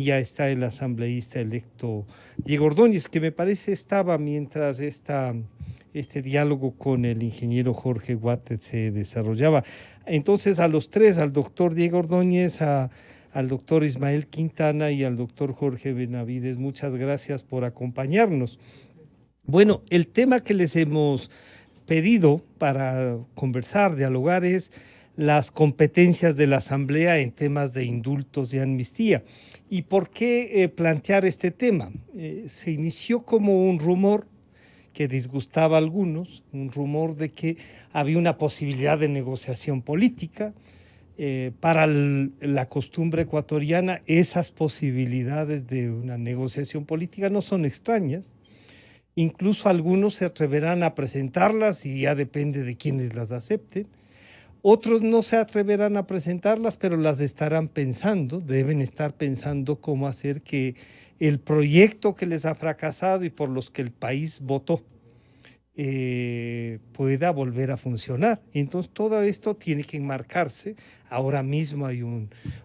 Ya está el asambleísta electo Diego Ordóñez, que me parece estaba mientras este diálogo con el ingeniero Jorge Guate se desarrollaba. Entonces, a los tres, al doctor Diego Ordóñez, al doctor Ismael Quintana y al doctor Jorge Benavides, muchas gracias por acompañarnos. Bueno, el tema que les hemos pedido para conversar, dialogar, es las competencias de la Asamblea en temas de indultos y amnistía. ¿Y por qué plantear este tema? Se inició como un rumor que disgustaba a algunos, un rumor de que había una posibilidad de negociación política. Para la costumbre ecuatoriana, esas posibilidades de una negociación política no son extrañas. Incluso algunos se atreverán a presentarlas y ya depende de quienes las acepten. Otros no se atreverán a presentarlas, pero las estarán pensando, deben estar pensando cómo hacer que el proyecto que les ha fracasado y por los que el país votó pueda volver a funcionar. Entonces todo esto tiene que enmarcarse. Ahora mismo hay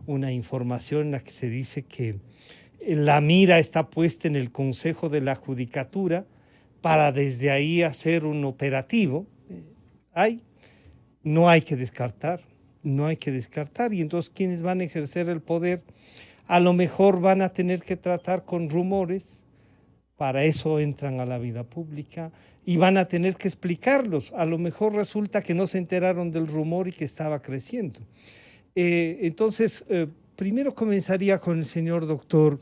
una información en la que se dice que la mira está puesta en el Consejo de la Judicatura para desde ahí hacer un operativo. Hay no hay que descartar, no hay que descartar. Y entonces quienes van a ejercer el poder a lo mejor van a tener que tratar con rumores, para eso entran a la vida pública y van a tener que explicarlos. A lo mejor resulta que no se enteraron del rumor y que estaba creciendo. Entonces, primero comenzaría con el señor doctor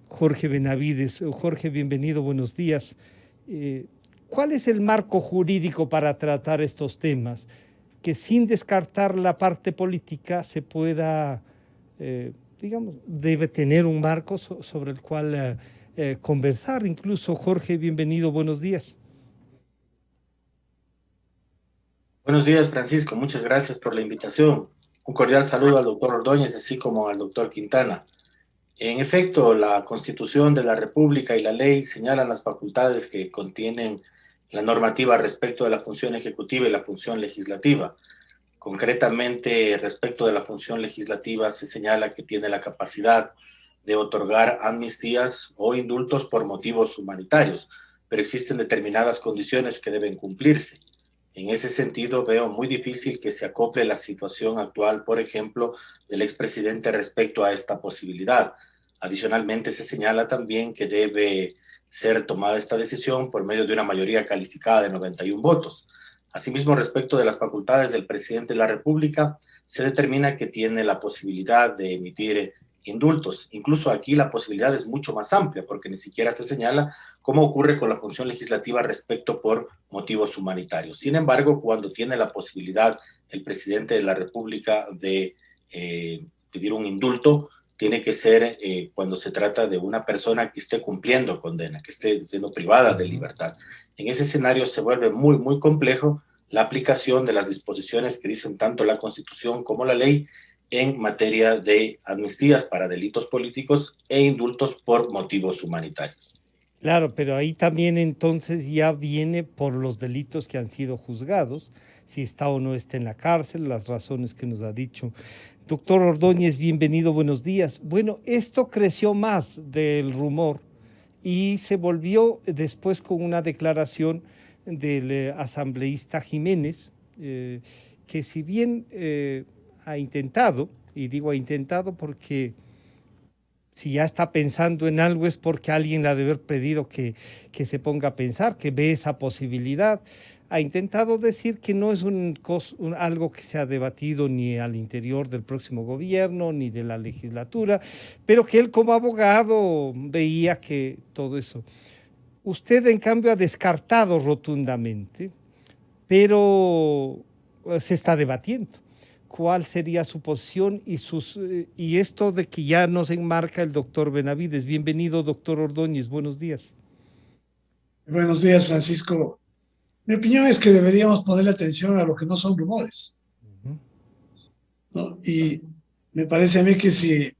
Jorge Benavides. Jorge, bienvenido, buenos días. ¿Cuál es el marco jurídico para tratar estos temas? Que sin descartar la parte política se pueda, digamos, debe tener un marco sobre el cual conversar. Incluso, Jorge, bienvenido, buenos días. Buenos días, Francisco. Muchas gracias por la invitación. Un cordial saludo al doctor Ordóñez, así como al doctor Quintana. En efecto, la Constitución de la República y la ley señalan las facultades que contienen la normativa respecto de la función ejecutiva y la función legislativa. Concretamente, respecto de la función legislativa, se señala que tiene la capacidad de otorgar amnistías o indultos por motivos humanitarios, pero existen determinadas condiciones que deben cumplirse. En ese sentido, veo muy difícil que se acople la situación actual, por ejemplo, del expresidente respecto a esta posibilidad. Adicionalmente, se señala también que debe ser tomada esta decisión por medio de una mayoría calificada de 91 votos. Asimismo, respecto de las facultades del presidente de la República, se determina que tiene la posibilidad de emitir indultos. Incluso aquí la posibilidad es mucho más amplia, porque ni siquiera se señala cómo ocurre con la función legislativa respecto por motivos humanitarios. Sin embargo, cuando tiene la posibilidad el presidente de la República de pedir un indulto, tiene que ser cuando se trata de una persona que esté cumpliendo condena, que esté siendo privada de libertad. En ese escenario se vuelve muy, muy complejo la aplicación de las disposiciones que dicen tanto la Constitución como la ley en materia de amnistías para delitos políticos e indultos por motivos humanitarios. Claro, pero ahí también entonces ya viene por los delitos que han sido juzgados, si está o no está en la cárcel, las razones que nos ha dicho. Doctor Ordóñez, bienvenido, buenos días. Bueno, esto creció más del rumor y se volvió después con una declaración del asambleísta Jiménez, que si bien ha intentado, y digo ha intentado porque si ya está pensando en algo es porque alguien le ha de haber pedido que se ponga a pensar, que ve esa posibilidad. Ha intentado decir que no es algo que se ha debatido ni al interior del próximo gobierno ni de la legislatura, pero que él como abogado veía que todo eso. Usted, en cambio, ha descartado rotundamente, pero se está debatiendo. ¿Cuál sería su posición y esto de que ya nos enmarca el doctor Benavides? Bienvenido, doctor Ordóñez, buenos días. Buenos días, Francisco. Mi opinión es que deberíamos ponerle atención a lo que no son rumores, ¿no? Y me parece a mí que si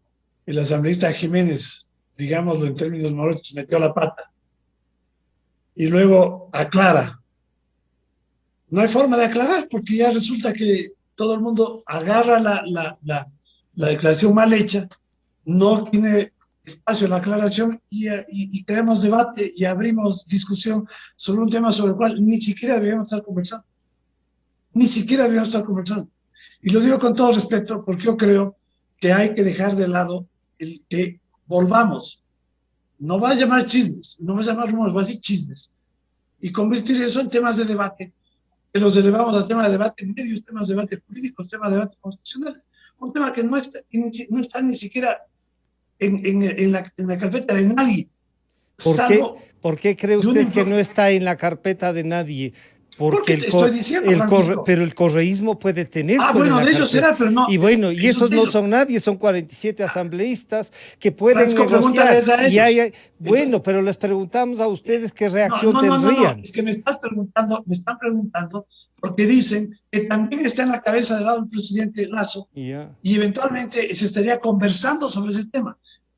el asambleísta Jiménez, digámoslo en términos morochos, metió la pata y luego aclara, no hay forma de aclarar porque ya resulta que todo el mundo agarra la declaración mal hecha no tiene espacio la aclaración y creamos debate y abrimos discusión sobre un tema sobre el cual ni siquiera deberíamos estar conversando. Ni siquiera deberíamos estar conversando. Y lo digo con todo respeto porque yo creo que hay que dejar de lado el que volvamos. No va a llamar chismes, no va a llamar rumores, va a decir chismes. Y convertir eso en temas de debate, que los elevamos a temas de debate medios, temas de debate jurídicos, temas de debate constitucionales. Un tema que no está ni siquiera en la carpeta de nadie. ¿Por qué cree usted que no está en la carpeta de nadie? Porque te estoy diciendo, Francisco. Pero el correísmo puede tener. Bueno, de ellos será, pero no. Y bueno, y esos no son nadie, son 47 asambleístas que pueden negociar. Bueno, pero les preguntamos a ustedes qué reacción tendrían. No, es que me están preguntando porque dicen que también está en la cabeza del lado del presidente Lasso y eventualmente se estaría conversando sobre ese tema.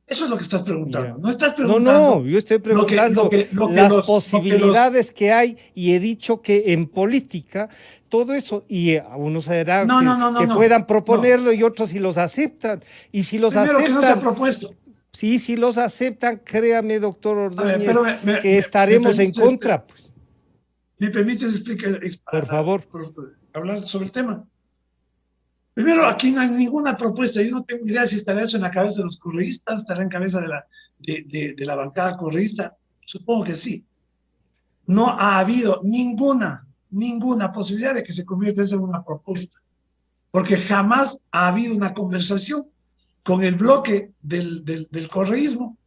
Eso es lo que estás preguntando. No estás preguntando. No, yo estoy preguntando las posibilidades que hay, y he dicho que en política todo eso, y a unos será que puedan proponerlo y otros si los aceptan. Y si los aceptan. Que no se ha propuesto. Sí, si los aceptan, créame, doctor Ordóñez, que estaremos en contra. ¿Me permites explicar? Por favor. Hablar sobre el tema. Primero, aquí no hay ninguna propuesta. Yo no tengo idea si estará hecho en la cabeza de los correístas, estará en cabeza de la bancada correísta. Supongo que sí. No ha habido ninguna posibilidad de que se convierta en una propuesta, porque jamás ha habido una conversación con el bloque del correísmo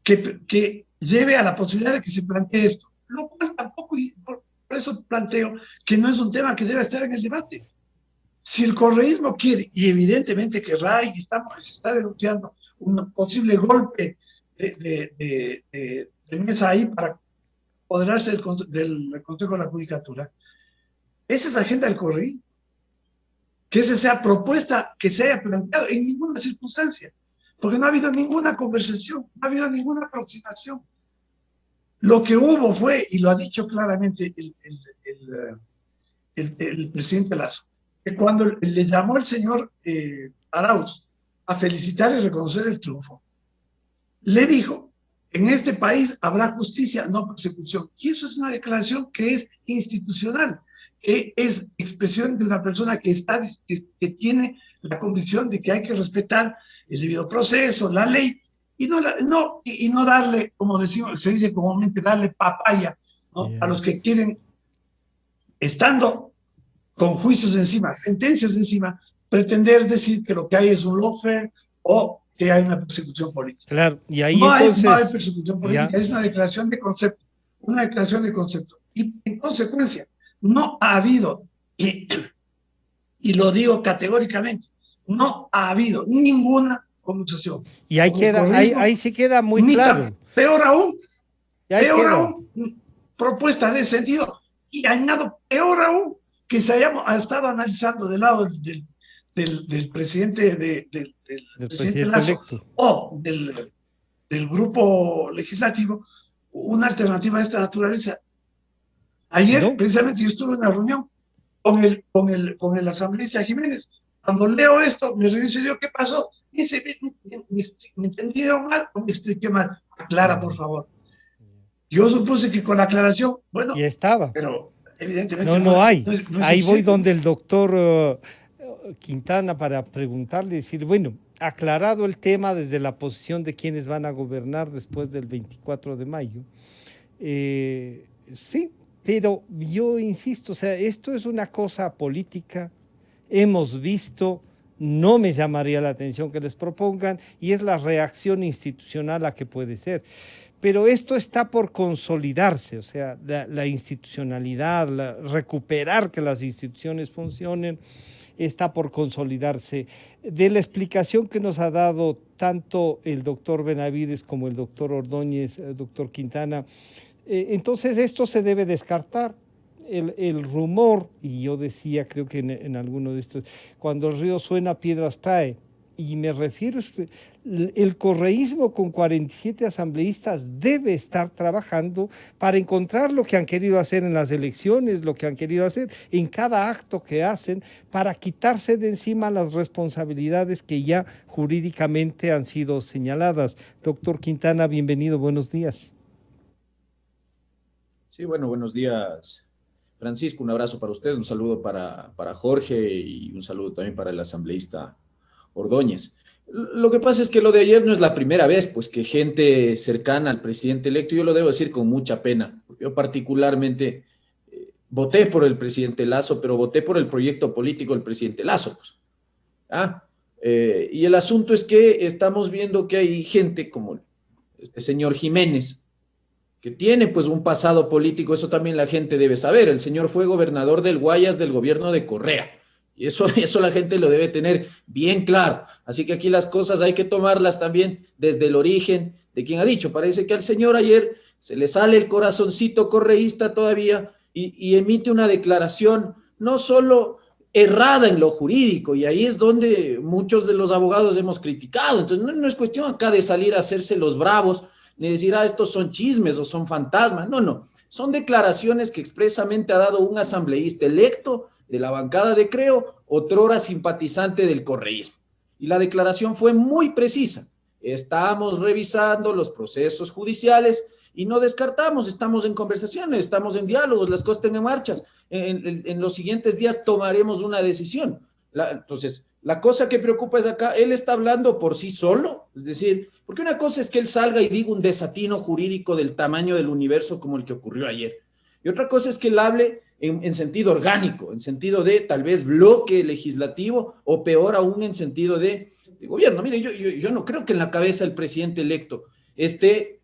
que lleve a la posibilidad de que se plantee esto. Lo cual tampoco, y por eso planteo que no es un tema que debe estar en el debate. Si el correísmo quiere, y evidentemente querrá, y se está denunciando un posible golpe de mesa ahí para apoderarse del Consejo de la Judicatura, esa es la agenda del correísmo. Que esa sea propuesta que se haya planteado en ninguna circunstancia, porque no ha habido ninguna conversación, no ha habido ninguna aproximación. Lo que hubo fue, y lo ha dicho claramente el presidente Lasso, que cuando le llamó el señor Arauz a felicitar y reconocer el triunfo, le dijo, en este país habrá justicia, no persecución. Y eso es una declaración que es institucional, que es expresión de una persona que tiene la convicción de que hay que respetar el debido proceso, la ley, y no darle, como se dice comúnmente, darle papaya, ¿no? A los que quieren, estando con juicios encima, sentencias encima, pretender decir que lo que hay es un lawfare o que hay una persecución política. Claro, y ahí no entonces... no hay persecución política, es una declaración de concepto, Y en consecuencia, no ha habido, y lo digo categóricamente, no ha habido ninguna conversación. Y ahí sí queda muy claro. Peor aún, propuesta de sentido, y añado, peor aún, que se haya estado analizando del lado del presidente del presidente Lasso electo, o del grupo legislativo, una alternativa de esta naturaleza. Ayer, precisamente, yo estuve en una reunión con el asambleísta Jiménez. Cuando leo esto, me reviso yo, ¿qué pasó? Dice, ¿me entendieron mal o me expliqué mal? Aclara, por favor. Yo supuse que con la aclaración, bueno, ya estaba. Pero evidentemente no hay. Ahí voy donde el doctor Quintana para preguntarle, decir, bueno, aclarado el tema desde la posición de quienes van a gobernar después del 24 de mayo. Sí, pero yo insisto, o sea, esto es una cosa política, hemos visto, no me llamaría la atención que les propongan, y es la reacción institucional a que puede ser. Pero esto está por consolidarse, o sea, la institucionalidad, recuperar que las instituciones funcionen, está por consolidarse. De la explicación que nos ha dado tanto el doctor Benavides como el doctor Ordóñez, el doctor Quintana, entonces esto se debe descartar. El rumor, y yo decía, creo que en alguno de estos, cuando el río suena, piedras trae, y me refiero, el correísmo con 47 asambleístas debe estar trabajando para encontrar lo que han querido hacer en las elecciones, lo que han querido hacer en cada acto que hacen, para quitarse de encima las responsabilidades que ya jurídicamente han sido señaladas. Doctor Quintana, bienvenido, buenos días. Sí, bueno, buenos días, Francisco, un abrazo para usted, un saludo para Jorge y un saludo también para el asambleísta Ordóñez. Lo que pasa es que lo de ayer no es la primera vez, pues que gente cercana al presidente electo, yo lo debo decir con mucha pena, yo particularmente voté por el presidente Lasso, pero voté por el proyecto político del presidente Lasso, pues. Y el asunto es que estamos viendo que hay gente como este señor Jiménez, que tiene pues un pasado político, eso también la gente debe saber. El señor fue gobernador del Guayas del gobierno de Correa, y eso la gente lo debe tener bien claro. Así que aquí las cosas hay que tomarlas también desde el origen de quien ha dicho. Parece que al señor ayer se le sale el corazoncito correísta todavía y emite una declaración no solo errada en lo jurídico, y ahí es donde muchos de los abogados hemos criticado. Entonces no es cuestión acá de salir a hacerse los bravos, ni decir, estos son chismes o son fantasmas. No, son declaraciones que expresamente ha dado un asambleísta electo de la bancada de Creo, otrora simpatizante del correísmo. Y la declaración fue muy precisa. Estamos revisando los procesos judiciales y no descartamos, estamos en conversaciones, estamos en diálogos, las cosas están en marcha. En los siguientes días tomaremos una decisión. Entonces, la cosa que preocupa es acá, él está hablando por sí solo, es decir, porque una cosa es que él salga y diga un desatino jurídico del tamaño del universo como el que ocurrió ayer, y otra cosa es que él hable en sentido orgánico, en sentido de tal vez bloque legislativo, o peor aún en sentido de gobierno. Mire, yo no creo que en la cabeza del presidente electo esté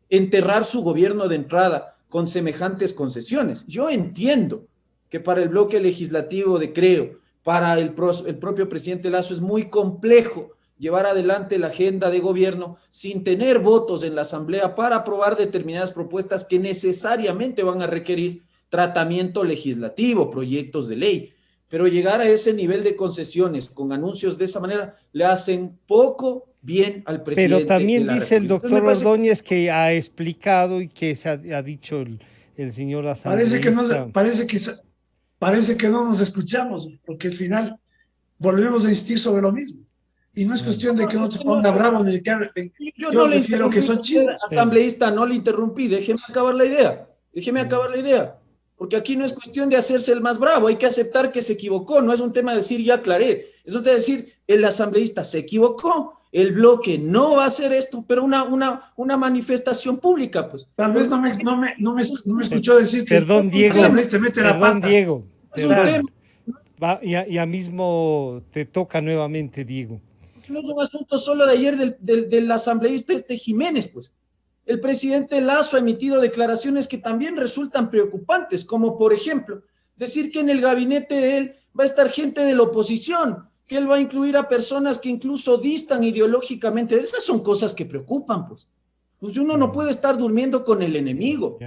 enterrar su gobierno de entrada con semejantes concesiones. Yo entiendo que para el bloque legislativo de Creo, para el propio presidente Lasso, es muy complejo llevar adelante la agenda de gobierno sin tener votos en la asamblea para aprobar determinadas propuestas que necesariamente van a requerir tratamiento legislativo, proyectos de ley. Pero llegar a ese nivel de concesiones con anuncios de esa manera le hacen poco bien al presidente. Pero también dice el doctor Ordóñez que ha explicado y que se ha dicho el señor asambleísta. Parece que no nos escuchamos, porque al final volvemos a insistir sobre lo mismo. Y no es cuestión de que uno se ponga bravo ni de que hable. Yo no le interrumpí, que son chismes. Asambleísta, no le interrumpí, déjeme acabar la idea. Porque aquí no es cuestión de hacerse el más bravo, hay que aceptar que se equivocó, no es un tema de decir ya aclaré, es un tema de decir el asambleísta se equivocó, el bloque no va a hacer esto, pero una manifestación pública, pues. Tal vez no me escuchó decir que perdón, Diego, el asambleísta mete la pata. Diego, ya mismo te toca nuevamente, Diego. No es un asunto solo de ayer del asambleísta Jiménez, pues. El presidente Lasso ha emitido declaraciones que también resultan preocupantes, como por ejemplo, decir que en el gabinete de él va a estar gente de la oposición, que él va a incluir a personas que incluso distan ideológicamente. Esas son cosas que preocupan, pues. Pues uno no puede estar durmiendo con el enemigo.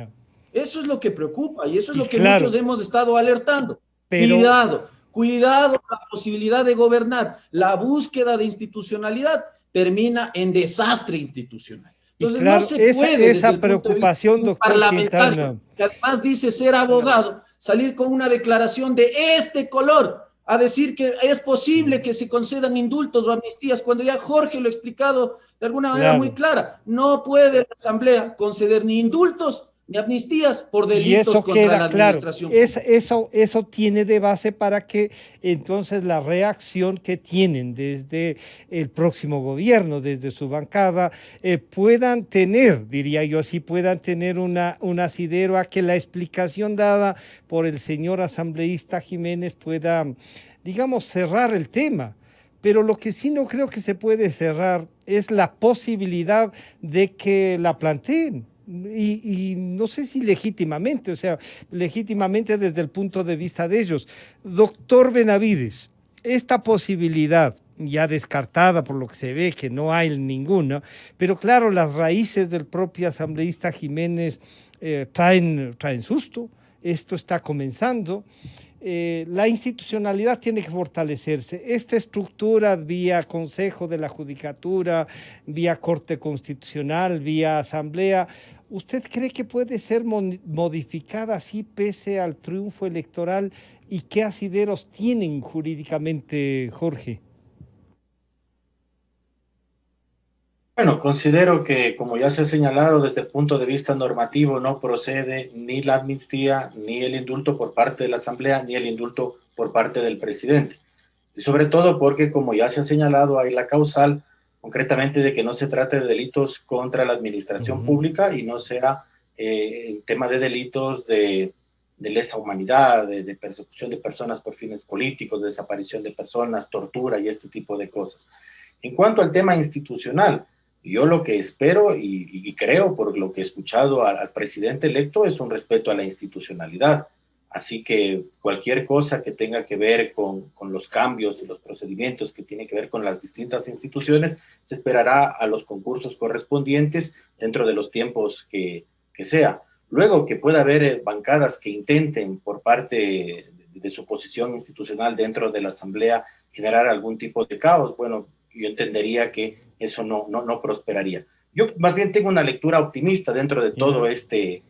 Eso es lo que preocupa y eso es lo que muchos hemos estado alertando. Cuidado con la posibilidad de gobernar. La búsqueda de institucionalidad termina en desastre institucional. Entonces, claro, no se puede esa preocupación, doctor Quintana, que además dice ser abogado, salir con una declaración de este color, a decir que es posible que se concedan indultos o amnistías, cuando ya Jorge lo ha explicado de alguna manera muy clara. No puede la Asamblea conceder ni indultos ni amnistías por delitos contra la administración. Eso tiene de base para que entonces la reacción que tienen desde el próximo gobierno, desde su bancada, puedan tener, diría yo así, puedan tener un asidero a que la explicación dada por el señor asambleísta Jiménez pueda, digamos, cerrar el tema. Pero lo que sí no creo que se puede cerrar es la posibilidad de que la planteen. Y no sé si legítimamente, o sea, legítimamente desde el punto de vista de ellos. Doctor Benavides, esta posibilidad ya descartada por lo que se ve, que no hay ninguna, pero claro, las raíces del propio asambleísta Jiménez traen susto, esto está comenzando. la institucionalidad tiene que fortalecerse. Esta estructura vía Consejo de la Judicatura, vía Corte Constitucional, vía Asamblea, ¿usted cree que puede ser modificada así pese al triunfo electoral? ¿Y qué asideros tienen jurídicamente, Jorge? Bueno, considero que, como ya se ha señalado, desde el punto de vista normativo no procede ni la amnistía, ni el indulto por parte de la Asamblea, ni el indulto por parte del presidente. Y sobre todo porque, como ya se ha señalado, hay la causal, concretamente, de que no se trate de delitos contra la administración pública y no sea el tema de delitos de lesa humanidad, de persecución de personas por fines políticos, de desaparición de personas, tortura y este tipo de cosas. En cuanto al tema institucional, yo lo que espero y creo por lo que he escuchado al presidente electo es un respeto a la institucionalidad. Así que cualquier cosa que tenga que ver con los cambios y los procedimientos que tiene que ver con las distintas instituciones, se esperará a los concursos correspondientes dentro de los tiempos que sea. Luego que pueda haber bancadas que intenten por parte de su posición institucional dentro de la Asamblea generar algún tipo de caos, bueno, yo entendería que eso no prosperaría. Yo más bien tengo una lectura optimista dentro de todo este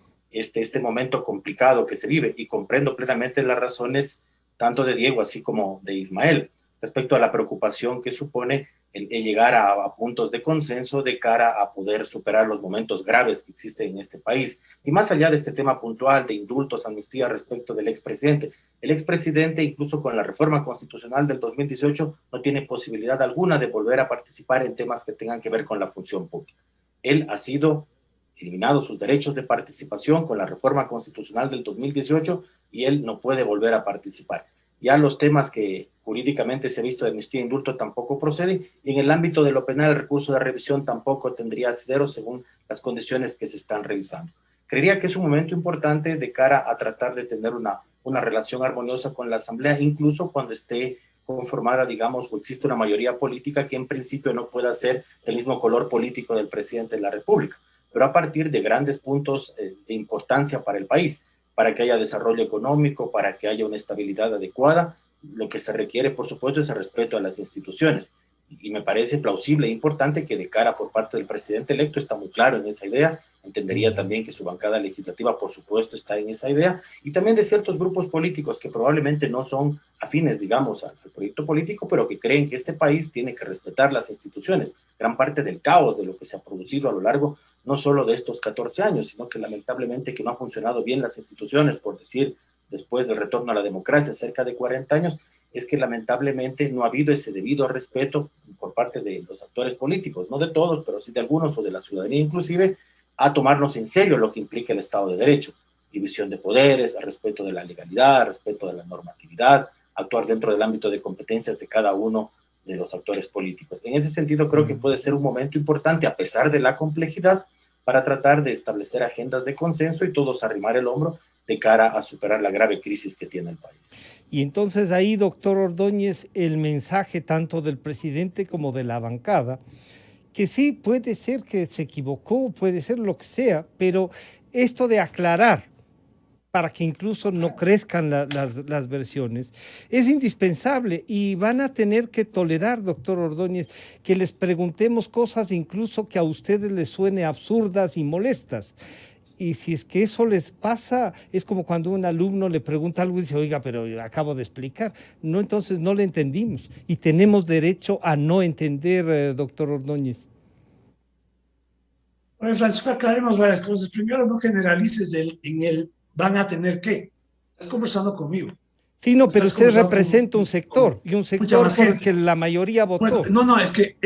momento complicado que se vive y comprendo plenamente las razones tanto de Diego así como de Ismael respecto a la preocupación que supone el llegar a puntos de consenso de cara a poder superar los momentos graves que existen en este país. Y más allá de este tema puntual de indultos, amnistía respecto del expresidente, el expresidente, incluso con la reforma constitucional del 2018, no tiene posibilidad alguna de volver a participar en temas que tengan que ver con la función pública. Él ha sido eliminado sus derechos de participación con la reforma constitucional del 2018 y él no puede volver a participar. Ya los temas que jurídicamente se ha visto de amnistía e indulto tampoco proceden, y en el ámbito de lo penal el recurso de revisión tampoco tendría asidero según las condiciones que se están revisando. Creería que es un momento importante de cara a tratar de tener una relación armoniosa con la Asamblea, incluso cuando esté conformada, digamos, o existe una mayoría política que en principio no pueda ser del mismo color político del presidente de la República, pero a partir de grandes puntos de importancia para el país, para que haya desarrollo económico, para que haya una estabilidad adecuada. Lo que se requiere, por supuesto, es el respeto a las instituciones. Y me parece plausible e importante que de cara por parte del presidente electo está muy claro en esa idea. Entendería también que su bancada legislativa, por supuesto, está en esa idea. Y también de ciertos grupos políticos que probablemente no son afines, digamos, al proyecto político, pero que creen que este país tiene que respetar las instituciones. Gran parte del caos de lo que se ha producido a lo largo no solo de estos 14 años, sino que lamentablemente que no han funcionado bien las instituciones, por decir, después del retorno a la democracia, cerca de 40 años, es que lamentablemente no ha habido ese debido respeto por parte de los actores políticos, no de todos, pero sí de algunos o de la ciudadanía inclusive, a tomarnos en serio lo que implica el Estado de Derecho, división de poderes, al respeto de la legalidad, respeto de la normatividad, actuar dentro del ámbito de competencias de cada uno de los actores políticos. En ese sentido, creo que puede ser un momento importante, a pesar de la complejidad, para tratar de establecer agendas de consenso y todos arrimar el hombro de cara a superar la grave crisis que tiene el país. Y entonces ahí, doctor Ordóñez, el mensaje tanto del presidente como de la bancada, que sí puede ser que se equivocó, puede ser lo que sea, pero esto de aclarar para que incluso no crezcan las versiones, es indispensable y van a tener que tolerar, doctor Ordóñez, que les preguntemos cosas incluso que a ustedes les suene absurdas y molestas. Y si es que eso les pasa, es como cuando un alumno le pregunta algo y dice, oiga, pero acabo de explicar. No, entonces no le entendimos y tenemos derecho a no entender, doctor Ordóñez. Bueno, Francisco, aclaremos varias cosas. Primero, no generalices en el van a tener que. Estás conversando conmigo. Sí, no, pero usted representa un sector y un sector por el que la mayoría votó. Bueno, no, es que,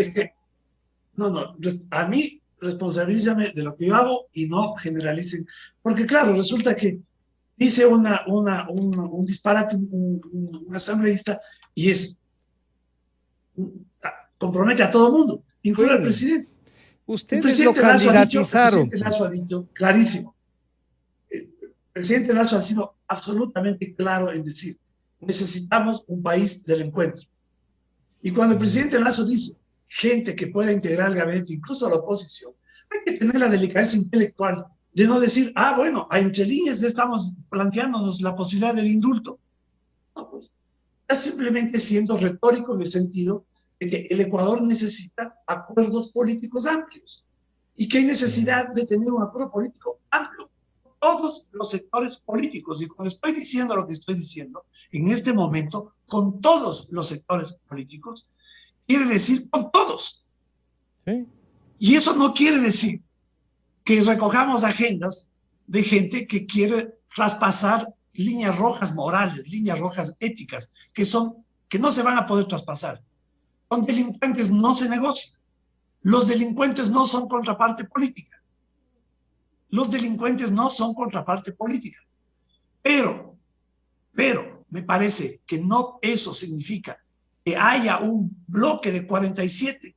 a mí responsabilízame de lo que yo hago y no generalicen, porque claro, resulta que dice un disparate un asambleísta y compromete a todo el mundo, incluido al presidente. Ustedes lo candidatizaron. El presidente Lasso ha dicho clarísimo. El presidente Lasso ha sido absolutamente claro en decir, necesitamos un país del encuentro. Y cuando el presidente Lasso dice gente que pueda integrar el gabinete, incluso a la oposición, hay que tener la delicadeza intelectual de no decir, bueno, a entre líneas ya estamos planteándonos la posibilidad del indulto. No, pues, está simplemente siendo retórico en el sentido de que el Ecuador necesita acuerdos políticos amplios y que hay necesidad de tener un acuerdo político amplio. Todos los sectores políticos, y cuando estoy diciendo lo que estoy diciendo, en este momento, con todos los sectores políticos, quiere decir con todos. ¿Sí? Y eso no quiere decir que recojamos agendas de gente que quiere traspasar líneas rojas morales, líneas rojas éticas, que no se van a poder traspasar. Con delincuentes no se negocia. Los delincuentes no son contraparte política. Los delincuentes no son contraparte política. Pero me parece que no eso significa que haya un bloque de 47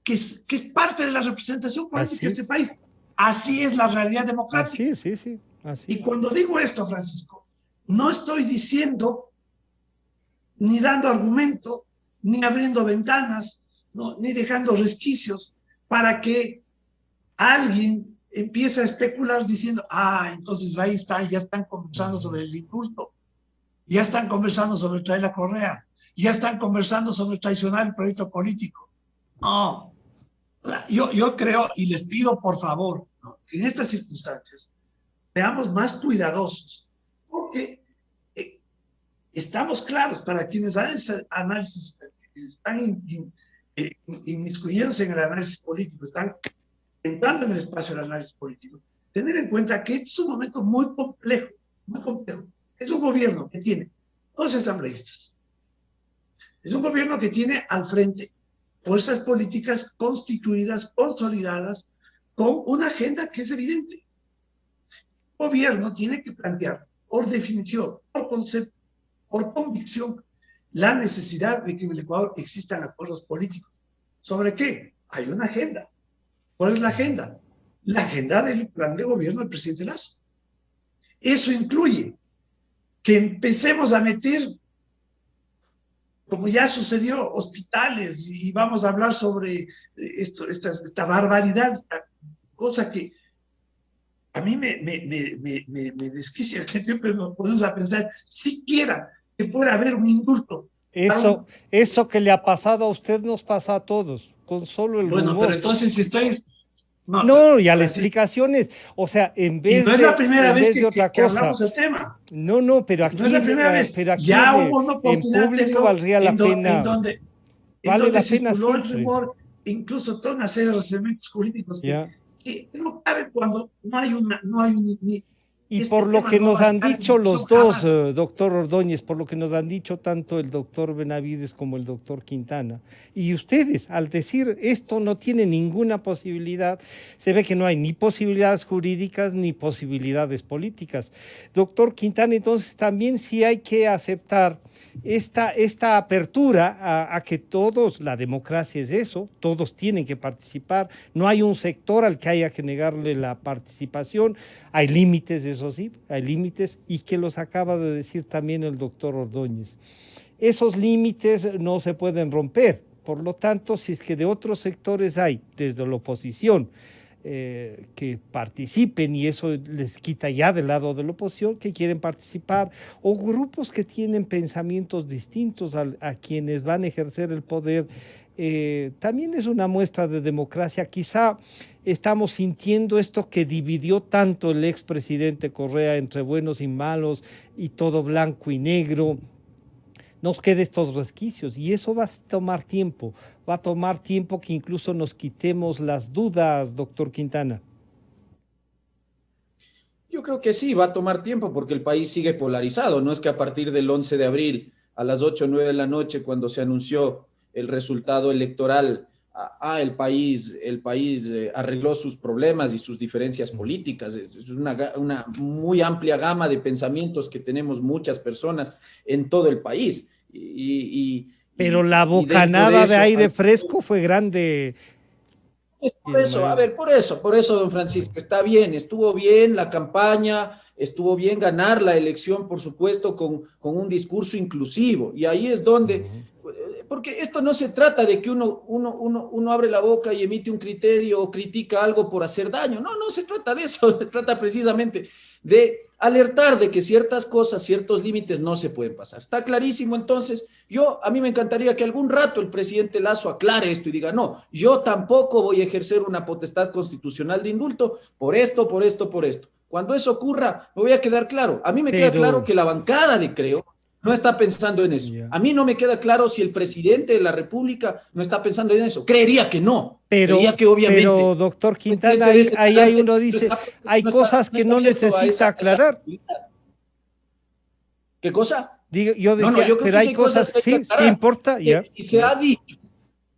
que es parte de la representación política de este país. Así es la realidad democrática. Así, sí. Así. Y cuando digo esto, Francisco, no estoy diciendo, ni dando argumento, ni abriendo ventanas, ¿no? Ni dejando resquicios para que alguien empiece a especular diciendo, entonces ahí está, ya están conversando sobre el indulto, ya están conversando sobre traer la Correa, ya están conversando sobre traicionar el proyecto político. No, yo creo y les pido por favor, ¿no?, que en estas circunstancias seamos más cuidadosos, porque estamos claros para quienes hacen análisis, están inmiscuyéndose en el análisis político, están entrando en el espacio del análisis político, tener en cuenta que este es un momento muy complejo, muy complejo. Es un gobierno que tiene dos asambleístas, es un gobierno que tiene al frente fuerzas políticas constituidas, consolidadas, con una agenda que es evidente. El gobierno tiene que plantear, por definición, por concepto, por convicción, la necesidad de que en el Ecuador existan acuerdos políticos. ¿Sobre qué? Hay una agenda. ¿Cuál es la agenda? La agenda del plan de gobierno del presidente Lasso. Eso incluye que empecemos a meter, como ya sucedió, hospitales, y vamos a hablar sobre esta barbaridad, esta cosa que a mí me desquicia, que siempre nos ponemos a pensar, siquiera que pueda haber un indulto. Eso que le ha pasado a usted nos pasa a todos, con solo el Bueno, rumor. pero entonces estoy... No, ya la explicación es, o sea, en vez de... Y no es la primera vez que hablamos del tema. No, pero aquí... No es la primera vez. Pero aquí ya hubo una en oportunidad público valdría la pena. En donde circuló el rumor, incluso toda una serie de razonamientos jurídicos que no cabe cuando no hay un... Y por lo que nos han dicho los dos, doctor Ordóñez, por lo que nos han dicho tanto el doctor Benavides como el doctor Quintana, y ustedes, al decir esto no tiene ninguna posibilidad, se ve que no hay ni posibilidades jurídicas ni posibilidades políticas. Doctor Quintana, entonces también sí hay que aceptar esta apertura a que todos, la democracia es eso, todos tienen que participar, no hay un sector al que haya que negarle la participación, hay límites, eso sí, hay límites, y que los acaba de decir también el doctor Ordóñez. Esos límites no se pueden romper, por lo tanto, si es que de otros sectores hay, desde la oposición, que participen, y eso les quita ya del lado de la oposición, que quieren participar, o grupos que tienen pensamientos distintos a quienes van a ejercer el poder, también es una muestra de democracia. Quizá estamos sintiendo esto que dividió tanto el expresidente Correa entre buenos y malos y todo blanco y negro. Nos queden estos resquicios y eso va a tomar tiempo que incluso nos quitemos las dudas, doctor Quintana. Yo creo que sí, va a tomar tiempo porque el país sigue polarizado. No es que a partir del 11 de abril a las 8 o 9 de la noche, cuando se anunció el resultado electoral, el país arregló sus problemas y sus diferencias políticas. Es una muy amplia gama de pensamientos que tenemos muchas personas en todo el país. Pero la bocanada de aire fresco fue grande. Por eso, don Francisco, está bien, estuvo bien la campaña, estuvo bien ganar la elección, por supuesto, con un discurso inclusivo. Y ahí es donde porque esto no se trata de que uno abre la boca y emite un criterio o critica algo por hacer daño. No, no se trata de eso. Se trata precisamente de alertar de que ciertas cosas, ciertos límites no se pueden pasar. Está clarísimo. Entonces, a mí me encantaría que algún rato el presidente Lasso aclare esto y diga, no, yo tampoco voy a ejercer una potestad constitucional de indulto por esto, por esto, por esto. Cuando eso ocurra, me voy a quedar claro. A mí me queda claro que la bancada de Creo no está pensando en eso. A mí no me queda claro si el presidente de la República no está pensando en eso. Creería que no. Creería que obviamente. Pero, doctor Quintana, ahí uno dice, hay cosas que no necesita aclarar. ¿Qué cosa? Yo decía, pero hay cosas, sí importa. Ya.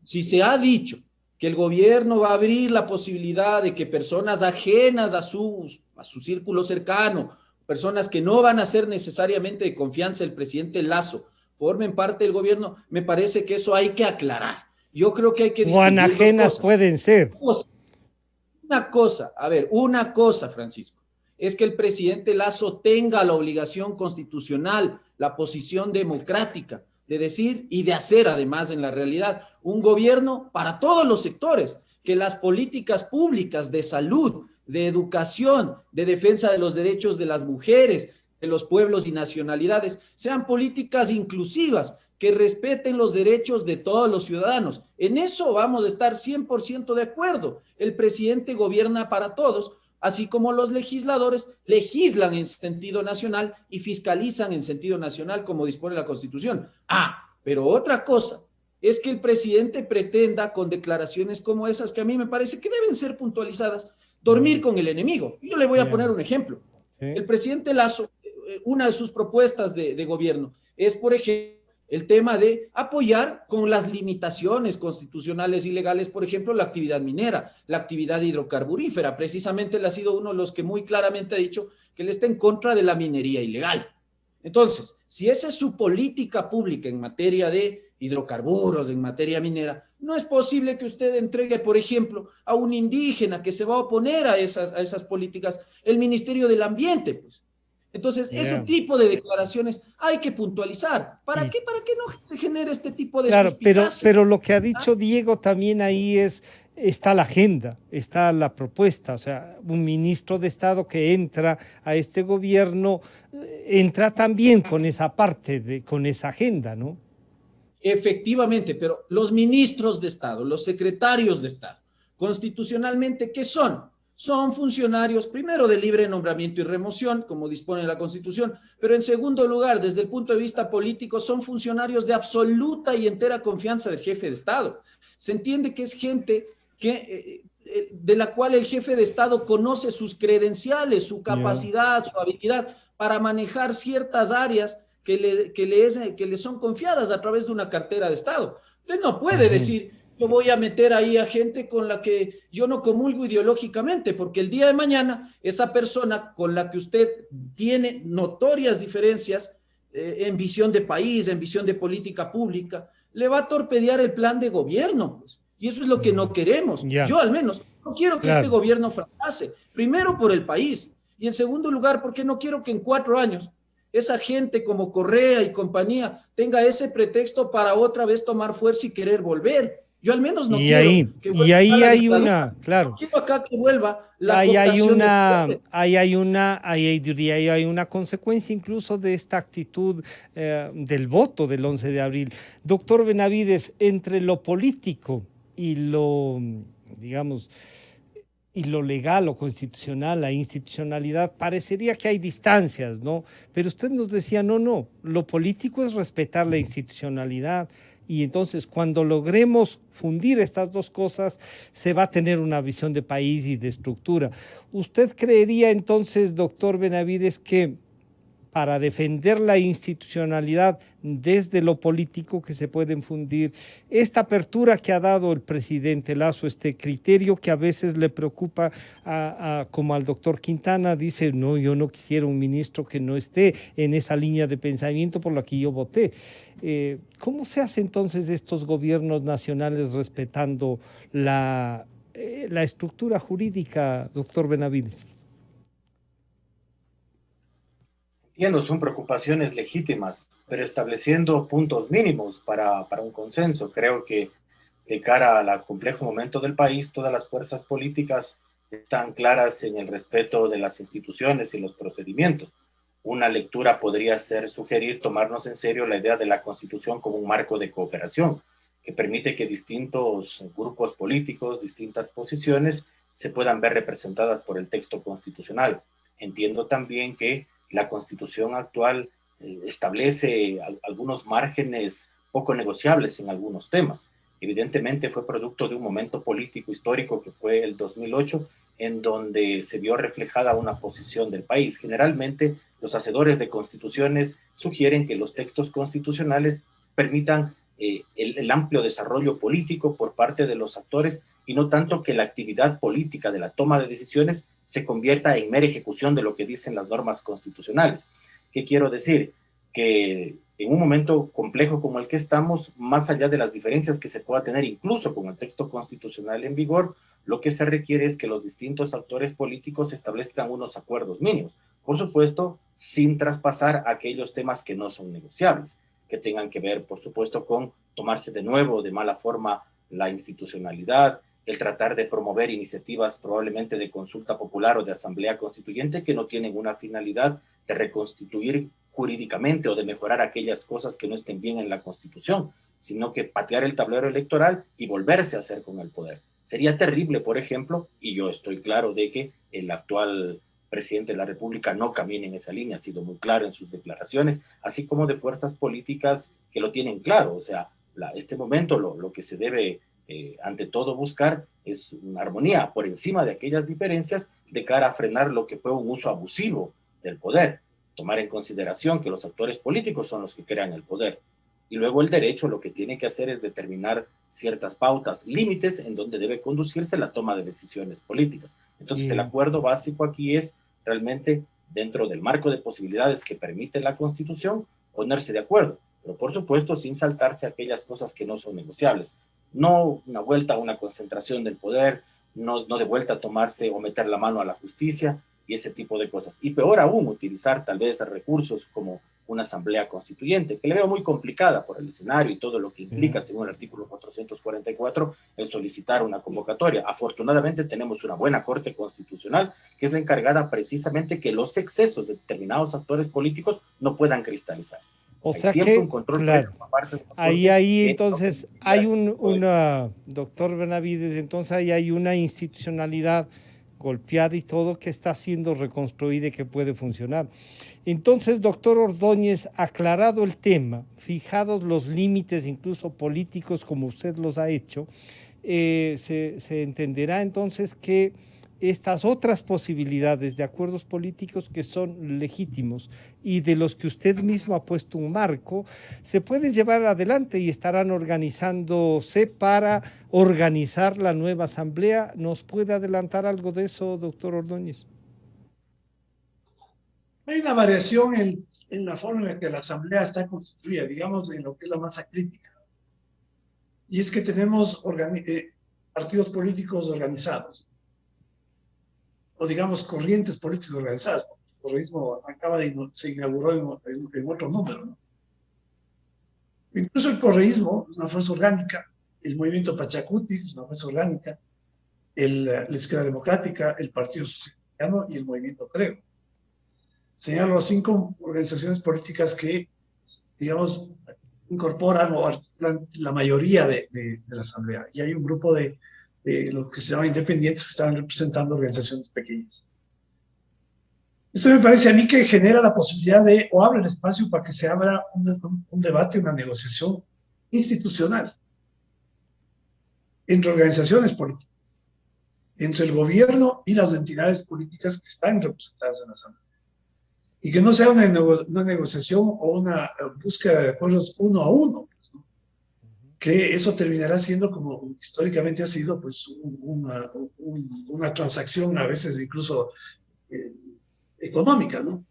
Si se ha dicho que el gobierno va a abrir la posibilidad de que personas ajenas a su círculo cercano, personas que no van a ser necesariamente de confianza del presidente Lasso, formen parte del gobierno, me parece que eso hay que aclarar. Yo creo que hay que distinguir. O ajenas pueden ser. Una cosa, Francisco, es que el presidente Lasso tenga la obligación constitucional, la posición democrática de decir y de hacer, además, en la realidad, un gobierno para todos los sectores, que las políticas públicas de salud, de educación, de defensa de los derechos de las mujeres, de los pueblos y nacionalidades, sean políticas inclusivas, que respeten los derechos de todos los ciudadanos. En eso vamos a estar 100% de acuerdo. El presidente gobierna para todos, así como los legisladores legislan en sentido nacional y fiscalizan en sentido nacional, como dispone la Constitución. Pero otra cosa es que el presidente pretenda, con declaraciones como esas, que a mí me parece que deben ser puntualizadas, dormir con el enemigo. Yo le voy a poner un ejemplo. El presidente Lasso, una de sus propuestas de gobierno es, por ejemplo, el tema de apoyar con las limitaciones constitucionales y legales, por ejemplo, la actividad minera, la actividad hidrocarburífera. Precisamente él ha sido uno de los que muy claramente ha dicho que él está en contra de la minería ilegal. Entonces, si esa es su política pública en materia de hidrocarburos, en materia minera, no es posible que usted entregue, por ejemplo, a un indígena que se va a oponer a esas políticas, el Ministerio del Ambiente, pues. Entonces, ese tipo de declaraciones hay que puntualizar. ¿Para qué? Para que no se genere este tipo de suspicacia. Pero lo que ha dicho Diego también ahí está la agenda, está la propuesta. O sea, un ministro de Estado que entra a este gobierno, entra también con esa parte, con esa agenda, ¿no? Efectivamente, pero los ministros de Estado, los secretarios de Estado, constitucionalmente, ¿qué son? Son funcionarios, primero, de libre nombramiento y remoción, como dispone la Constitución, pero en segundo lugar, desde el punto de vista político, son funcionarios de absoluta y entera confianza del jefe de Estado. Se entiende que es gente de la cual el jefe de Estado conoce sus credenciales, su capacidad, su habilidad para manejar ciertas áreas que le son confiadas a través de una cartera de Estado. Usted no puede decir, yo voy a meter ahí a gente con la que yo no comulgo ideológicamente, porque el día de mañana esa persona con la que usted tiene notorias diferencias en visión de país, en visión de política pública, le va a torpedear el plan de gobierno, pues. Y eso es lo que no queremos. Yo al menos no quiero que este gobierno fracase, primero por el país, y en segundo lugar porque no quiero que en 4 años esa gente como Correa y compañía tenga ese pretexto para otra vez tomar fuerza y querer volver. Yo al menos no quiero que vuelva. Y ahí hay una, claro. No quiero acá que vuelva la ahí hay una consecuencia incluso de esta actitud del voto del 11 de abril. Doctor Benavides, entre lo político y lo, digamos, y lo legal o constitucional, la institucionalidad, parecería que hay distancias, ¿no? Pero usted nos decía, no, lo político es respetar la institucionalidad, y entonces cuando logremos fundir estas dos cosas, se va a tener una visión de país y de estructura. ¿Usted creería entonces, doctor Benavides, que para defender la institucionalidad desde lo político que se pueden fundir, esta apertura que ha dado el presidente Lasso, este criterio que a veces le preocupa como al doctor Quintana, dice, no, yo no quisiera un ministro que no esté en esa línea de pensamiento por la que yo voté? ¿Cómo se hace entonces estos gobiernos nacionales respetando la estructura jurídica, doctor Benavides? entiendo, son preocupaciones legítimas, pero estableciendo puntos mínimos para un consenso. Creo que de cara al complejo momento del país, todas las fuerzas políticas están claras en el respeto de las instituciones y los procedimientos. Una lectura podría ser sugerir tomarnos en serio la idea de la Constitución como un marco de cooperación que permite que distintos grupos políticos, distintas posiciones, se puedan ver representadas por el texto constitucional. Entiendo también que la Constitución actual establece algunos márgenes poco negociables en algunos temas. Evidentemente fue producto de un momento político histórico que fue el 2008, en donde se vio reflejada una posición del país. Generalmente, los hacedores de constituciones sugieren que los textos constitucionales permitan el amplio desarrollo político por parte de los actores y no tanto que la actividad política de la toma de decisiones se convierta en mera ejecución de lo que dicen las normas constitucionales. ¿Qué quiero decir? Que en un momento complejo como el que estamos, más allá de las diferencias que se pueda tener incluso con el texto constitucional en vigor, lo que se requiere es que los distintos actores políticos establezcan unos acuerdos mínimos, por supuesto, sin traspasar aquellos temas que no son negociables, que tengan que ver, por supuesto, con tomarse de nuevo de mala forma la institucionalidad, el tratar de promover iniciativas probablemente de consulta popular o de asamblea constituyente que no tienen una finalidad de reconstituir jurídicamente o de mejorar aquellas cosas que no estén bien en la Constitución, sino que patear el tablero electoral y volverse a hacer con el poder. Sería terrible, por ejemplo, y yo estoy claro de que el actual presidente de la República no camina en esa línea, ha sido muy claro en sus declaraciones, así como de fuerzas políticas que lo tienen claro. O sea, este momento lo que se debe ante todo buscar es una armonía por encima de aquellas diferencias de cara a frenar lo que fue un uso abusivo del poder, tomar en consideración que los actores políticos son los que crean el poder. Y luego el derecho lo que tiene que hacer es determinar ciertas pautas, límites en donde debe conducirse la toma de decisiones políticas. Entonces el acuerdo básico aquí es realmente dentro del marco de posibilidades que permite la Constitución ponerse de acuerdo, pero por supuesto sin saltarse aquellas cosas que no son negociables. No una vuelta a una concentración del poder, no de vuelta a tomarse o meter la mano a la justicia y ese tipo de cosas. Y peor aún, utilizar tal vez recursos como una asamblea constituyente, que le veo muy complicada por el escenario y todo lo que implica, según el artículo 444, el solicitar una convocatoria. Afortunadamente tenemos una buena Corte Constitucional, que es la encargada precisamente que los excesos de determinados actores políticos no puedan cristalizarse. O sea que, claro, ahí entonces hay doctor Benavides, entonces ahí hay una institucionalidad golpeada y todo que está siendo reconstruida y que puede funcionar. Entonces, doctor Ordóñez, aclarado el tema, fijados los límites incluso políticos como usted los ha hecho, se entenderá entonces que estas otras posibilidades de acuerdos políticos que son legítimos y de los que usted mismo ha puesto un marco, se pueden llevar adelante y estarán organizándose para organizar la nueva asamblea. ¿Nos puede adelantar algo de eso, doctor Ordóñez? Hay una variación en la forma en la que la asamblea está constituida, digamos, en lo que es la masa crítica. Y es que tenemos partidos políticos organizados, o digamos corrientes políticas organizadas. El correísmo se inauguró en otro número, ¿no? Incluso el correísmo es una fuerza orgánica, el movimiento Pachacuti es una fuerza orgánica, la Izquierda Democrática, el Partido Socialista y el movimiento Creo. Señalo las 5 organizaciones políticas que, digamos, incorporan o articulan la mayoría de la asamblea. Y hay un grupo de lo que se llama independientes que están representando organizaciones pequeñas. Esto me parece a mí que genera la posibilidad o abre el espacio para que se abra un debate, una negociación institucional entre organizaciones políticas, entre el gobierno y las entidades políticas que están representadas en la asamblea. Y que no sea una negociación o una búsqueda de acuerdos uno a uno, ¿no? Que eso terminará siendo, como históricamente ha sido, pues una transacción a veces incluso económica, ¿no?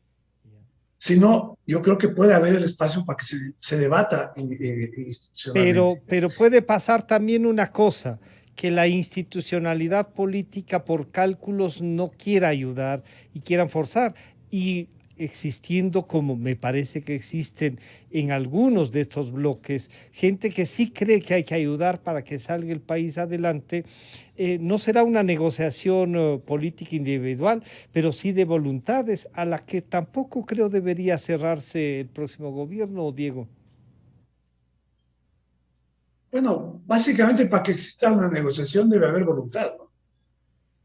Sino, yo creo que puede haber el espacio para que se debata institucionalmente. Pero puede pasar también una cosa, que la institucionalidad política por cálculos no quiera ayudar y quieran forzar. Y existiendo, como me parece que existen en algunos de estos bloques, gente que sí cree que hay que ayudar para que salga el país adelante, no será una negociación política individual, pero sí de voluntades, a la que tampoco creo debería cerrarse el próximo gobierno, Diego. Bueno, básicamente para que exista una negociación debe haber voluntad, ¿no?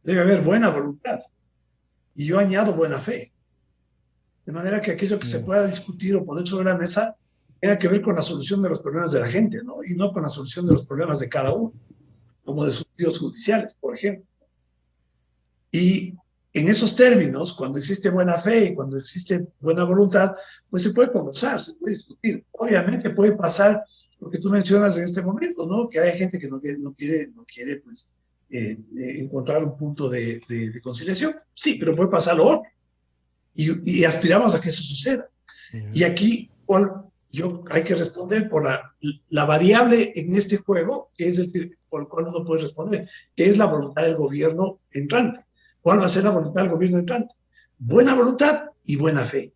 Debe haber buena voluntad. Y yo añado buena fe. De manera que aquello que se pueda discutir o poner sobre la mesa tenga que ver con la solución de los problemas de la gente, ¿no? Y no con la solución de los problemas de cada uno, como de sus líos judiciales, por ejemplo. Y en esos términos, cuando existe buena fe y cuando existe buena voluntad, pues se puede conversar, se puede discutir. Obviamente puede pasar lo que tú mencionas en este momento, ¿no? Que hay gente que no quiere pues, encontrar un punto de conciliación. Sí, pero puede pasar lo otro. Y aspiramos a que eso suceda. Y aquí hay que responder por la variable en este juego, que es por el cual uno puede responder, que es la voluntad del gobierno entrante. ¿Cuál va a ser la voluntad del gobierno entrante? Buena voluntad y buena fe,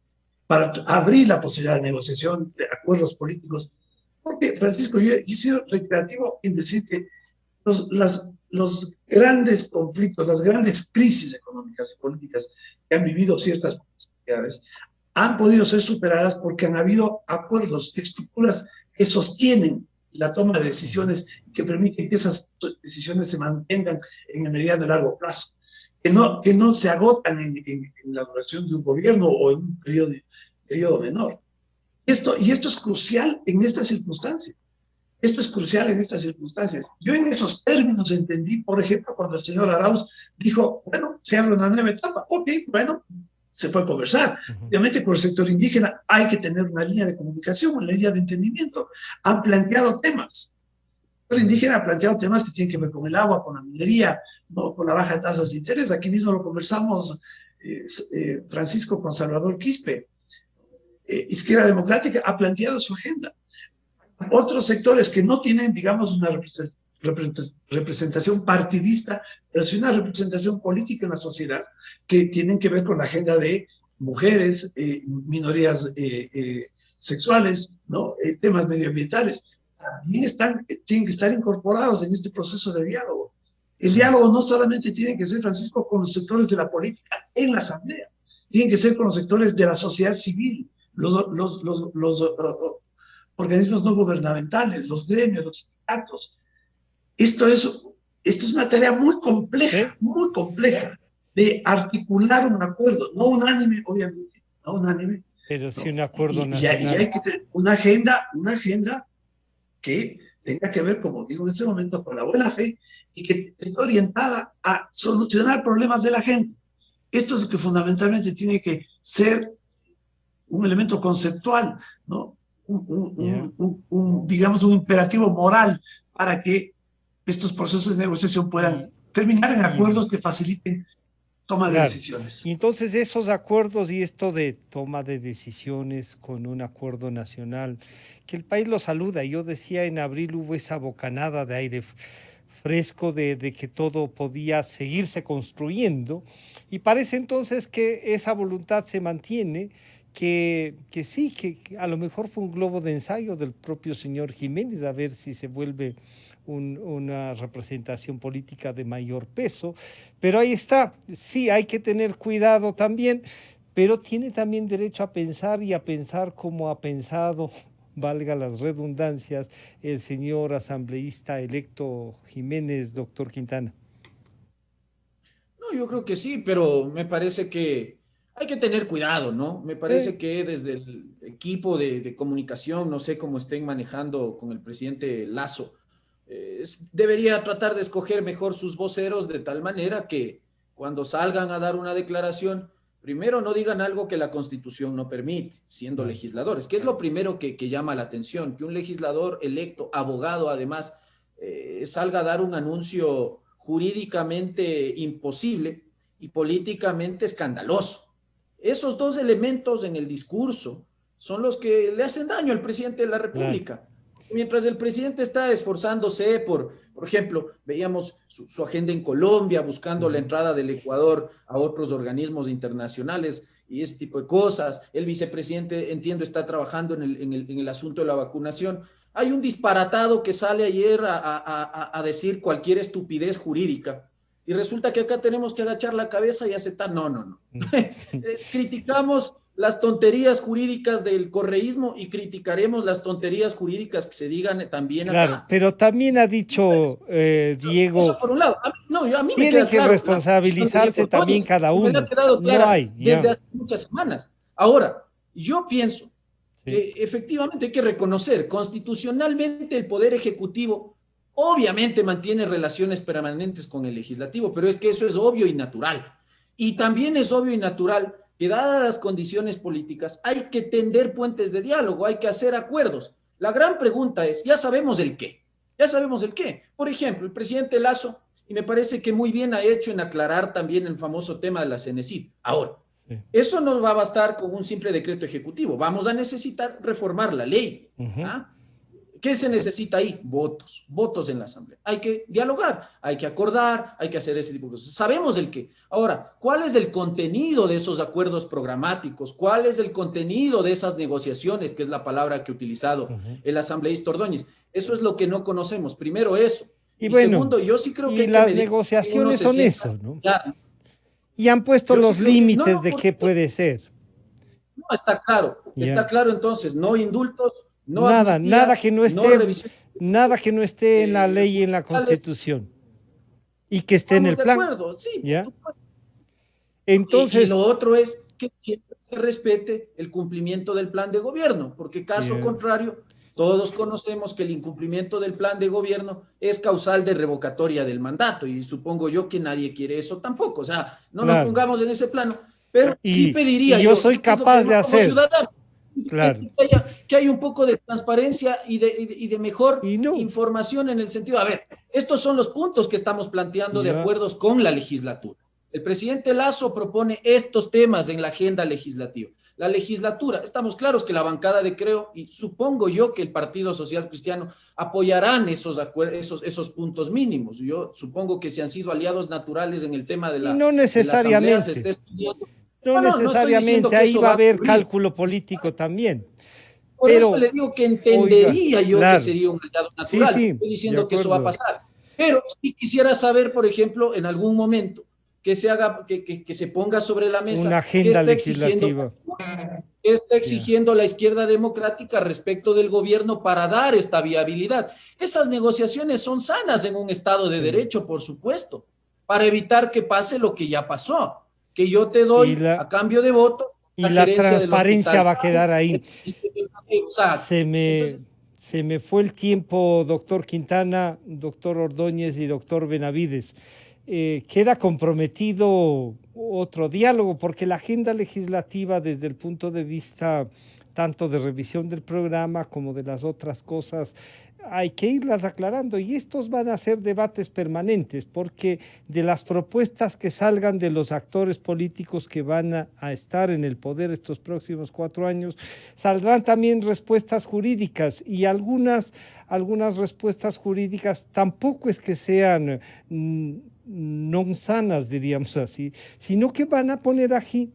para abrir la posibilidad de negociación, de acuerdos políticos. Porque, Francisco, yo he sido reiterativo en decir que los grandes conflictos, las grandes crisis económicas y políticas que han vivido ciertas sociedades han podido ser superadas porque han habido acuerdos, estructuras que sostienen la toma de decisiones y que permiten que esas decisiones se mantengan en el mediano y largo plazo, que no se agotan en la duración de un gobierno o en un periodo menor. Y esto es crucial en estas circunstancias. Esto es crucial en estas circunstancias. Yo en esos términos entendí, por ejemplo, cuando el señor Arauz dijo, bueno, se abre una nueva etapa. Ok, bueno, se puede conversar. Obviamente con el sector indígena hay que tener una línea de comunicación, una línea de entendimiento. Han planteado temas. El sector indígena ha planteado temas que tienen que ver con el agua, con la minería, ¿no? Con la baja de tasas de interés. Aquí mismo lo conversamos, Francisco, con Salvador Quispe. Izquierda Democrática ha planteado su agenda. Otros sectores que no tienen, digamos, una representación partidista, pero sí una representación política en la sociedad, que tienen que ver con la agenda de mujeres, minorías sexuales, ¿no? Temas medioambientales, también tienen que estar incorporados en este proceso de diálogo. El diálogo no solamente tiene que ser, Francisco, con los sectores de la política en la asamblea, tiene que ser con los sectores de la sociedad civil, los organismos no gubernamentales, los gremios, los sindicatos. Esto es una tarea muy compleja de articular un acuerdo, no unánime, obviamente, no unánime. Pero sí un acuerdo nacional. Y hay que tener una agenda que tenga que ver, como digo en este momento, con la buena fe y que esté orientada a solucionar problemas de la gente. Esto es lo que fundamentalmente tiene que ser un elemento conceptual, ¿no? Digamos, un imperativo moral para que estos procesos de negociación puedan terminar en acuerdos que faciliten toma de decisiones. Y entonces esos acuerdos y esto de toma de decisiones con un acuerdo nacional, que el país lo saluda. Yo decía, en abril hubo esa bocanada de aire fresco de que todo podía seguirse construyendo, y parece entonces que esa voluntad se mantiene. Que sí, que a lo mejor fue un globo de ensayo del propio señor Jiménez, a ver si se vuelve una representación política de mayor peso, pero ahí está. Sí, hay que tener cuidado también, pero tiene también derecho a pensar y a pensar como ha pensado, valga las redundancias, el señor asambleísta electo Jiménez, doctor Quintana. No, yo creo que sí, pero me parece que hay que tener cuidado, ¿no? Me parece que desde el equipo de comunicación, no sé cómo estén manejando con el presidente Lazo, debería tratar de escoger mejor sus voceros de tal manera que cuando salgan a dar una declaración, primero no digan algo que la Constitución no permite, siendo legisladores, que es lo primero que llama la atención, que un legislador electo, abogado además, salga a dar un anuncio jurídicamente imposible y políticamente escandaloso. Esos dos elementos en el discurso son los que le hacen daño al presidente de la República. mientras el presidente está esforzándose por ejemplo, veíamos su agenda en Colombia, buscando la entrada del Ecuador a otros organismos internacionales y ese tipo de cosas. El vicepresidente, entiendo, está trabajando en el asunto de la vacunación. Hay un disparatado que sale ayer a decir cualquier estupidez jurídica. Y resulta que acá tenemos que agachar la cabeza y aceptar. No. Criticamos las tonterías jurídicas del correísmo y criticaremos las tonterías jurídicas que se digan también acá. Claro, pero también ha dicho Diego, eso por un lado. A mí me tienen queda que claro, responsabilizarse también cada uno. Me ha quedado clara No hay, ya. desde hace muchas semanas. Ahora, yo pienso que efectivamente hay que reconocer constitucionalmente el Poder Ejecutivo obviamente mantiene relaciones permanentes con el Legislativo, pero es que eso es obvio y natural. Y también es obvio y natural que dadas las condiciones políticas hay que tender puentes de diálogo, hay que hacer acuerdos. La gran pregunta es, ya sabemos el qué. Por ejemplo, el presidente Lasso, y me parece que muy bien ha hecho en aclarar también el famoso tema de la Cenecit. Ahora, eso no va a bastar con un simple decreto ejecutivo, vamos a necesitar reformar la ley. ¿Ah? ¿Qué se necesita ahí? Votos en la Asamblea. Hay que dialogar, hay que acordar, hay que hacer ese tipo de cosas. Sabemos el qué. Ahora, ¿cuál es el contenido de esos acuerdos programáticos? ¿Cuál es el contenido de esas negociaciones, que es la palabra que ha utilizado el asambleísta Ordóñez? Eso es lo que no conocemos. Primero eso. Y bueno, segundo, yo sí creo que las negociaciones son eso, ¿no? Y han puesto los límites de qué puede ser. No, está claro. Está claro entonces, no indultos, no nada que no esté en la ley y en la Constitución y que esté en el plan. De acuerdo, sí. ¿Ya? Entonces, y lo otro es que se respete el cumplimiento del plan de gobierno, porque caso contrario, todos conocemos que el incumplimiento del plan de gobierno es causal de revocatoria del mandato y supongo yo que nadie quiere eso tampoco. O sea, no nos pongamos en ese plano, pero sí pediría. Y yo soy capaz de hacer. Ciudadano, claro. Que haya un poco de transparencia y de mejor información en el sentido, a ver, estos son los puntos que estamos planteando de acuerdos con la legislatura. El presidente Lasso propone estos temas en la agenda legislativa. La legislatura, estamos claros que la bancada de Creo, y supongo yo que el Partido Social Cristiano apoyarán esos puntos mínimos. Yo supongo que si han sido aliados naturales en el tema de la... Y no necesariamente. No necesariamente, ahí va a haber cálculo político también. Por eso le digo que entendería que sería un aliado natural. Sí, estoy diciendo que eso va a pasar. Pero sí quisiera saber, por ejemplo, en algún momento, que se haga, que se ponga sobre la mesa una agenda legislativa. ¿Qué está exigiendo la izquierda democrática respecto del gobierno para dar esta viabilidad? Esas negociaciones son sanas en un Estado de Derecho, por supuesto, para evitar que pase lo que ya pasó, que yo te doy a cambio de votos. Y la transparencia va a quedar ahí. Exacto. Se me fue el tiempo, doctor Quintana, doctor Ordóñez y doctor Benavides. Queda comprometido otro diálogo, porque la agenda legislativa desde el punto de vista tanto de revisión del programa como de las otras cosas, hay que irlas aclarando y estos van a ser debates permanentes, porque de las propuestas que salgan de los actores políticos que van a estar en el poder estos próximos 4 años, saldrán también respuestas jurídicas y algunas respuestas jurídicas tampoco es que sean no sanas, diríamos así, sino que van a poner aquí,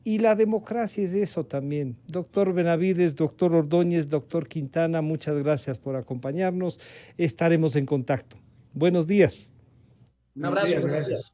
y la democracia es eso también. Doctor Benavides, doctor Ordóñez, doctor Quintana, muchas gracias por acompañarnos, estaremos en contacto. Buenos días. Un abrazo. Gracias.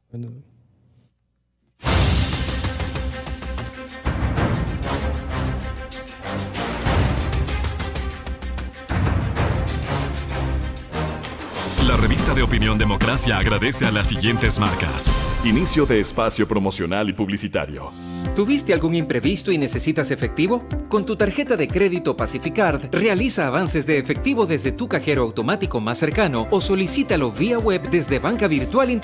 La revista de opinión Democracia agradece a las siguientes marcas. Inicio de espacio promocional y publicitario. ¿Tuviste algún imprevisto y necesitas efectivo? Con tu tarjeta de crédito Pacificard, realiza avances de efectivo desde tu cajero automático más cercano o solicítalo vía web desde Banca Virtual